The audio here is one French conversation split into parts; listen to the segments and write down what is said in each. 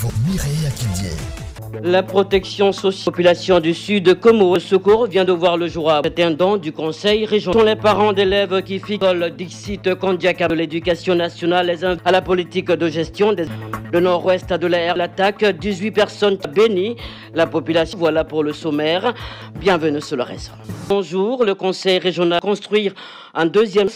Info, Mireille Akindie. La protection sociale population du Sud Como au secours vient de voir le jour à intendant du conseil régional. Ce sont les parents d'élèves qui figurent Dixit Kondiaka de l'éducation nationale à la politique de gestion des le nord-ouest de l'air. L'attaque, 18 personnes bénies. La population, voilà pour le sommaire. Bienvenue sur le réseau. Bonjour, le conseil régional construire un deuxième.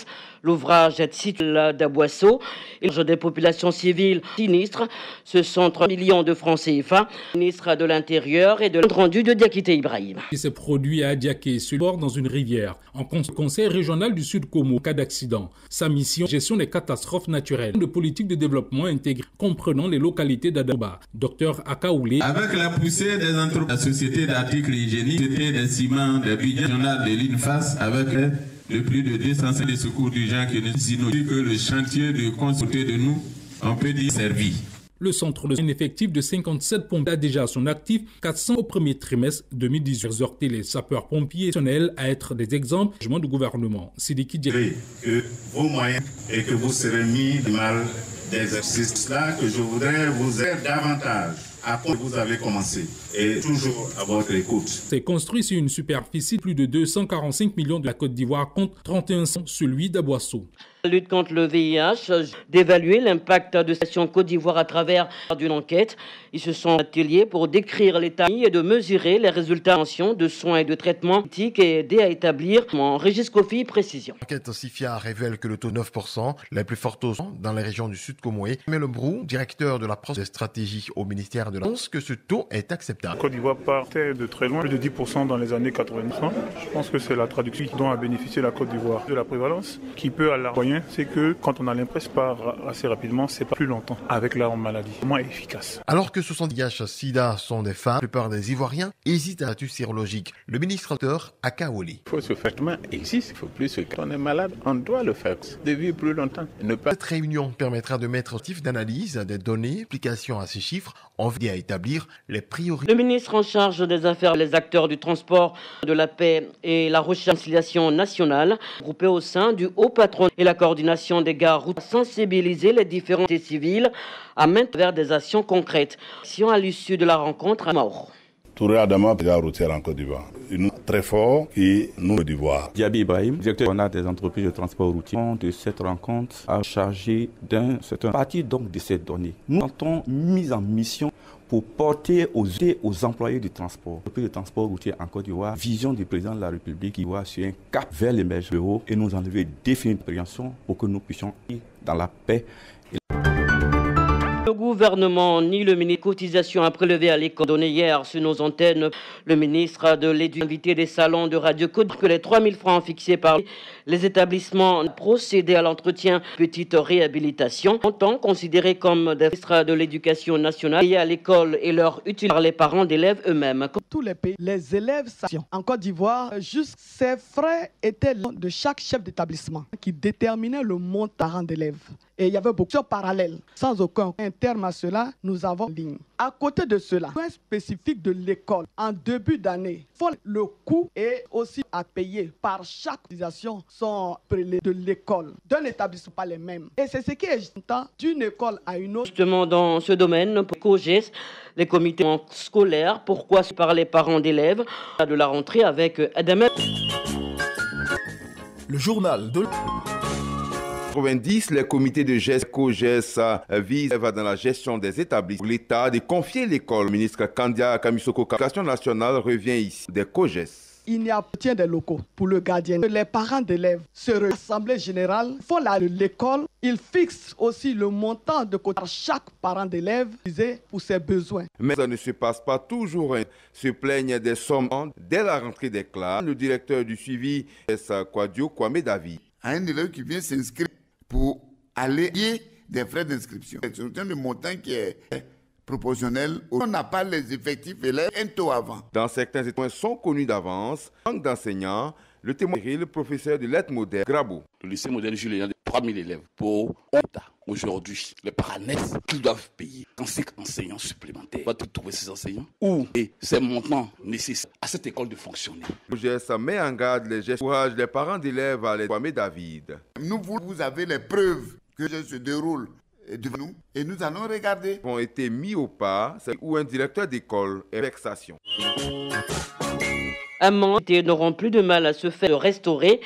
L'ouvrage est situé d'Aboisseau. Il y a des populations civiles sinistres. Ce sont 3 millions de francs CFA. Ministre de l'Intérieur et de rendu de Diakité Ibrahim. Il s'est produit à Diaké, sur bord dans une rivière, en conseil régional du Sud Como, cas d'accident. Sa mission, gestion des catastrophes naturelles, de politique de développement intégré, comprenant les localités d'Adaba. Docteur Akaoulé. Avec la poussée des entreprises, la société d'articles hygiéniques, c'était des ciments, des budgets régionaux de l'INFAS, avec de plus de 200 des secours d'urgence qui nous signifient que le chantier de construction de nous, on peut dire, servi. Le centre de effectif de 57 pompiers a déjà à son actif 400 au premier trimestre 2018. Exhorter les sapeurs-pompiers personnels à être des exemples du gouvernement. Sidiki Diaké. Que vos moyens et que vous serez mis mal d'exercice là que je voudrais vous aider davantage à quoi vous avez commencé et toujours à votre écoute. C'est construit sur une superficie de plus de 245 millions de la Côte d'Ivoire contre 31 celui d'Aboisseau. La lutte contre le VIH, d'évaluer l'impact de station Côte d'Ivoire à travers d'une enquête. Ils se sont attelés pour décrire l'état et de mesurer les résultats de soins et de traitements critiques et aider à établir en Régis Kofi précision. L'enquête CIFIA révèle que le taux 9%, la plus forte dans les régions du Sud Comoé. Mais le Brou, directeur de la stratégie au ministère de la pense que ce taux est acceptable. Côte d'Ivoire partait de très loin, plus de 10% dans les années 90. Je pense que c'est la traduction dont a bénéficié la Côte d'Ivoire de la prévalence qui peut à la moyen, c'est que quand on a l'impression part assez rapidement, c'est pas plus longtemps avec la maladie, moins efficace. Alors que 70 VIH/SIDA sont des femmes, la plupart des Ivoiriens hésitent à la statut sérologique. Le ministre Akaouli. Il faut ce traitement existe, il faut plus que quand on est malade, on doit le faire, de vivre plus longtemps. Cette réunion permettra de mettre au type d'analyse des données, application à ces chiffres, en vue à établir les priorités. Le ministre en charge des affaires, les acteurs du transport, de la paix et la réconciliation nationale, groupés au sein du haut patron et la coordination des gares routières, sensibiliser les différents civils à maintenir des actions concrètes. À l'issue de la rencontre à Mauro. Touré Adama, gare routière en Côte d'Ivoire. Une très fort qui nous Côte d'Ivoire. Diaby Ibrahim, directeur des entreprises de transport routier. De cette rencontre a chargé d'un certain partie donc de ces données. Nous avons mis en mission pour porter aux employés du transport. Le transport routier en Côte d'Ivoire, vision du président de la République qui voit sur un cap vers l'émergence et nous enlever définitivement pour que nous puissions ir dans la paix. Le gouvernement ni le ministre cotisation a prélevé à l'école donné hier sur nos antennes. Le ministre de l'Éducation invité des salons de Radio Côte que les 3 000 francs fixés par les établissements procéder à l'entretien petite réhabilitation, longtemps considérés comme des ministres de l'Éducation nationale et à l'école et leur utilisés par les parents d'élèves eux-mêmes. Tous les pays, les élèves en Côte d'Ivoire, juste ces frais étaient de chaque chef d'établissement qui déterminait le montant parents d'élèves. Et il y avait beaucoup de parallèles. Sans aucun terme à cela, nous avons une ligne. À côté de cela, un spécifique de l'école en début d'année, le coût est aussi à payer par chaque utilisation sont prélevés de l'école. D'un établissement, pas les mêmes. Et c'est ce qui est d'une école à une autre. Justement, dans ce domaine, pour COGES, les comités scolaires, pourquoi par les parents d'élèves, de la rentrée avec Adam. Le journal de 90, les comités de gestion COGES visent dans la gestion des établissements. L'État de confier l'école. Le ministre Kandia Kamisoko, l'éducation nationale revient ici des COGES. Il n'y a pas des locaux pour le gardien. Les parents d'élèves se réunissent. L'Assemblée générale font l'école. Ils fixent aussi le montant de côté par chaque parent d'élève pour ses besoins. Mais ça ne se passe pas toujours. Se plaignent des sommes dès la rentrée des classes. Le directeur du suivi, Kwadio Kwame David. Un élève qui vient s'inscrire pour aller payer des frais d'inscription. C'est un montant qui est proportionnel. On n'a pas les effectifs élèves un taux avant. Dans certains établissements sont connus d'avance. Manque d'enseignants. Le témoin est le professeur de lettres modernes, Grabo. Le lycée moderne Julien de 3 000 élèves pour aujourd'hui, les parents qu'ils doivent payer 35 enseignants supplémentaires. On va trouver ces enseignants où ces montants nécessaires à cette école de fonctionner. Le GES met en garde les gestes courage des parents d'élèves à les Kwame David. Vous avez les preuves que je se déroule devant nous et nous allons regarder. Ont été mis au pas où un directeur d'école est vexation. Amants n'auront plus de mal à se faire restaurer.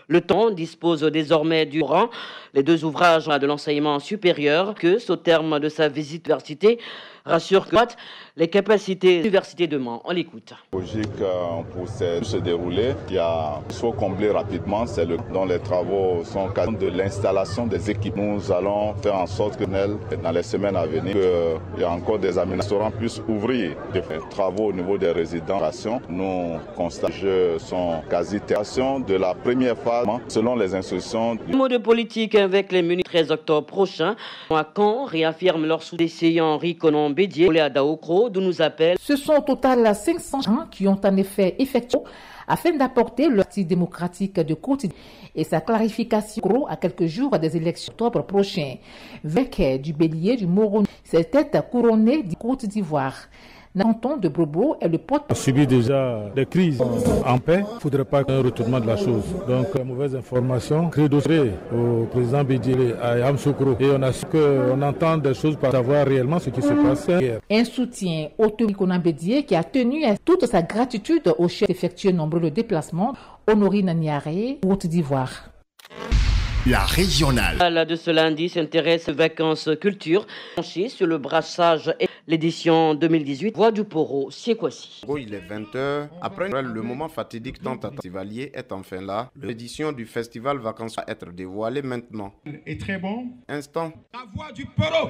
Le temps dispose désormais du rang. Les deux ouvrages de l'enseignement supérieur que, au terme de sa visite à l'université, rassure que les capacités de l'université de Mans. On l'écoute. Logique pour se dérouler. Il faut combler rapidement. C'est dont les travaux sont de l'installation des équipes. Nous allons faire en sorte que dans les semaines à venir, il y a encore des aménagements puissent ouvrir des travaux au niveau des résidents. Nous constatons que sont quasi termination de la première phase selon les instructions. Mot de politique avec les menus 13 octobre prochain. À Caen réaffirme leur sous-décéant Henri Conan Bédier, à Daokro, d'où nous appelle. Ce sont au total 500 gens qui ont en effet effectué afin d'apporter le Parti démocratique de Côte d'Ivoire et sa clarification à quelques jours des élections d'octobre prochain. Vainqueur du Bélier du Moroni, cette tête couronnée de Côte d'Ivoire. Nanton de Brobo est le pote. On subit déjà des crises en paix. Il ne faudrait pas un retournement de la chose. Donc, mauvaise information, cri d'oseille au président Bédié à Yamoussoukro. Et on entend des choses pour savoir réellement ce qui se passe. Un soutien au Conan Bédié qui a tenu à toute sa gratitude au chef d'effectuer nombreux de déplacements. Honorine Niaré, Côte d'Ivoire. La régionale. De ce lundi s'intéresse aux vacances culture. Sur le brassage et l'édition 2018. Voix du Poro, c'est quoi si? Il est 20h. Après le moment fatidique tant à festivalier est enfin là. L'édition du festival vacances va être dévoilée maintenant. Et très bon. Instant. La voix du Poro.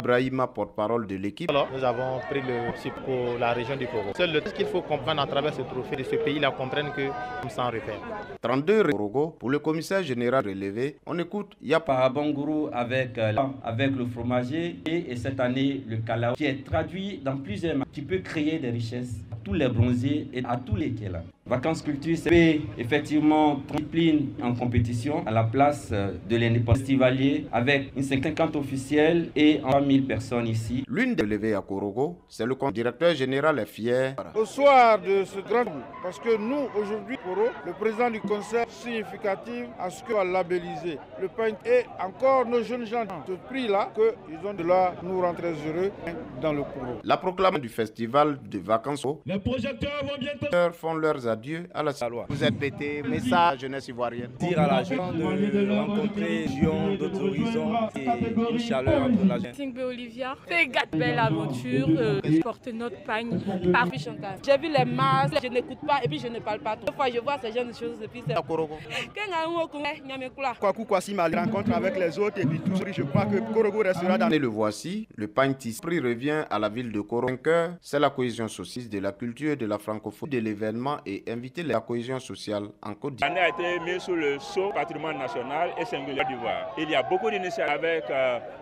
Brahima, porte-parole de l'équipe. Alors, nous avons pris le principe pour la région du Poro. Seul ce qu'il faut comprendre à travers ce trophée de ce pays-là, comprendre que nous s'en repère. 32 Porogo pour le commissaire général relevé. On écoute Yapa Bangourou avec le fromager et cette année le Kalao qui est traduit dans plusieurs marques qui peut créer des richesses à tous les bronzés et à tous les Kélas. Vacances culture, c'est effectivement discipline en compétition à la place de l'indépendance festivalier avec une 50 officiels et 3000 personnes ici. L'une des relevées à Korogo, c'est le directeur général est fier. Au soir de ce grand jour, parce que nous aujourd'hui, Poro, le président du conseil significatif à ce qu'on a labellisé le pain et encore nos jeunes gens, ce prix-là, qu'ils ont de là nous rendre très heureux dans le Poro. La proclamation du festival de vacances, les projecteurs vont bientôt font leurs adieux à la loi. Vous êtes pété, message jeunesse ivoirienne. Dire à la jeune de rencontrer Gion d'autres horizons et une chaleur entre la jeune. Tingbe Olivia, c'est une belle aventure, porte notre pagne par Chantal. J'ai vu les masses, je n'écoute pas et puis je ne parle pas trop. Des fois je vois ces jeunes choses et puis c'est Korogo. Kwaku Kwasima, la rencontre avec les autres et puis tout ça, je crois que Korogo restera dans. Et le voici, le pagne tissé revient à la ville de Korogo. C'est la cohésion sociale de la culture, de la francophonie, de l'événement et inviter la cohésion sociale en Côte d'Ivoire. L'année a été mise sous le sceau patrimoine national et singulier d'Ivoire. Il y a beaucoup d'initiatives avec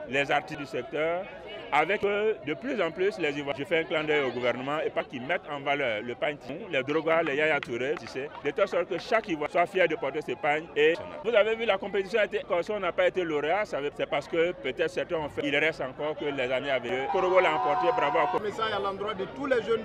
les artistes du secteur. Avec de plus en plus les Ivoiriens, je fais un clin d'œil au gouvernement et pas qu'ils mettent en valeur le pagne, les Droga, les Yaya Touré, tu sais, de telle sorte que chaque Ivoirien soit fier de porter ses pagnes. Et vous avez vu la compétition, quand on n'a pas été lauréat, c'est parce que peut-être certains ont fait. Il reste encore que les années à venir. Korogo l'a emporté, bravo à Korogo. Message à l'endroit de tous les jeunes.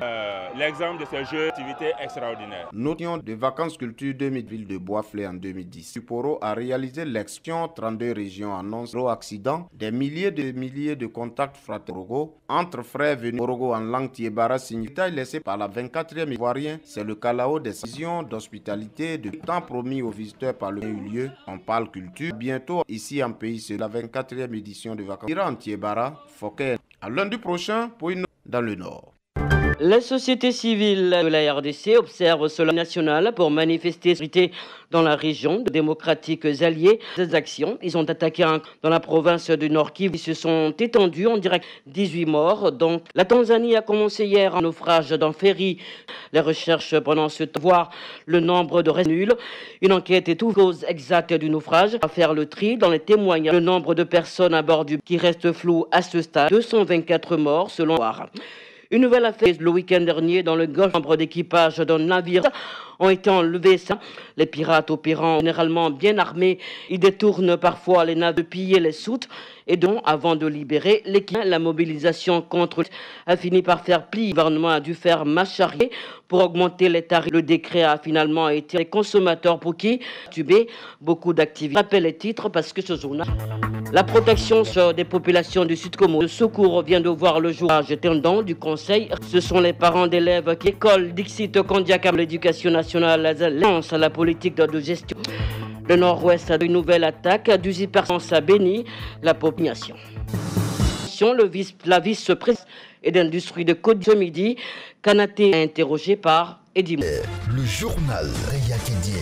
L'exemple de ces jeux d'activité extraordinaire. Notion de vacances culture 2000 ville de Boisflé en 2010. Suporo a réalisé l'expion 32 régions annonce gros accident, des milliers de contacts Korogo, entre frères venus Korogo en langue Tiebara, signifie laissé par la 24e Ivoirien, c'est le Kalao des décisions d'hospitalité de temps promis aux visiteurs par le lieu. On parle culture. Bientôt, ici en pays, c'est la 24e édition de vacances. Ira en Tiebara, Fokel. À lundi prochain pour une dans le Nord. La société civile de la RDC observe cela national pour manifester sécurité dans la région de démocratiques alliés. Ces actions, ils ont attaqué dans la province du Nord Kivu. Ils se sont étendus en direct 18 morts. Donc, la Tanzanie a commencé hier un naufrage d'un ferry. Les recherches pendant ce temps, voir le nombre de restes nuls. Une enquête est toute cause exacte du naufrage. À faire le tri dans les témoignages. Le nombre de personnes à bord qui reste flou à ce stade. 224 morts selon voir. Une nouvelle affaire le week-end dernier dans le golfe, membres d'équipage d'un navire ont été enlevés. Les pirates opérant généralement bien armés, ils détournent parfois les navires de piller les soutes et donc avant de libérer l'équipe, la mobilisation contre a fini par faire pli. Le gouvernement a dû faire marche arrière pour augmenter les tarifs. Le décret a finalement été les consommateurs pour qui tuber beaucoup d'activités. Je rappelle les titres parce que ce journal. La protection des populations du Sud Comore. Le secours vient de voir le jour. J'étais un don du conseil. Ce sont les parents d'élèves qui école Dixit Kondiaka, l'éducation nationale lance la politique de gestion. Le Nord-Ouest a une nouvelle attaque du hypersense à Béni, la population. La vice-présidente et d'industrie de Côte ce midi, Kanaté interrogé par Edim. Le journal Raya Kédié.